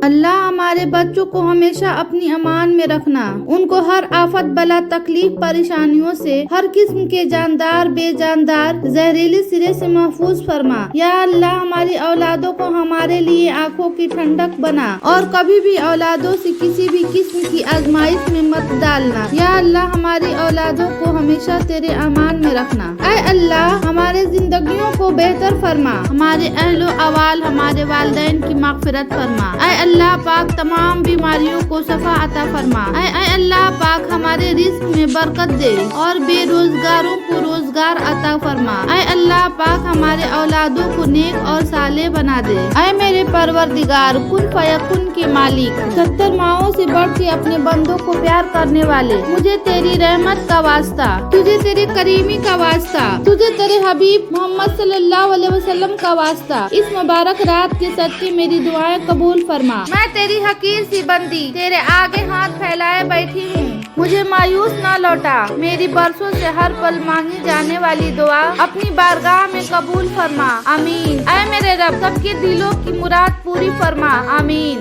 اللہ ہمارے بچوں کو ہمیشہ اپنی امان میں رکھنا، ان کو ہر آفت بلا تکلیف پریشانیوں سے، ہر قسم کے جاندار بے جاندار زہریلی سرے سے محفوظ فرما۔ یا اللہ ہماری اولادوں کو ہمارے لیے آنکھوں کی ٹھنڈک بنا اور کبھی بھی اولادوں سے کسی بھی قسم کی آزمائش میں مت ڈالنا۔ یا اللہ ہماری اولادوں کو ہمیشہ تیرے امان میں رکھنا۔ اے اللہ ہمارے زندگیوں کو بہتر فرما، ہمارے اہل و عوال ہمارے والدین کی مغفرت فرما۔ اے اللہ پاک تمام بیماریوں کو شفا عطا فرما۔ اے اللہ پاک ہمارے رزق میں برکت دے اور بے روزگاروں کو روزگار عطا فرما۔ اے اللہ پاک ہمارے اولادوں کو نیک اور صالح بنا دے۔ اے میرے پروردگار کن فیکن کے مالک، 70 ماؤں سے بڑھ کے اپنے بندوں کو پیار کرنے والے، مجھے تیری رحمت کا واسطہ، تجھے تیری کریمی کا واسطہ، تجھے تیرے حبیب محمد صلی اللہ علیہ وسلم کا واسطہ، اس مبارک رات کے صدقے میری دعائیں قبول فرما۔ میں تیری حقیر سی بندی تیرے آگے ہاتھ پھیلائے بیٹھی ہوں، مجھے مایوس نہ لوٹا۔ میری برسوں سے ہر پل مانگی جانے والی دعا اپنی بارگاہ میں قبول فرما۔ آمین۔ اے میرے رب سب کے دلوں کی مراد پوری فرما۔ آمین۔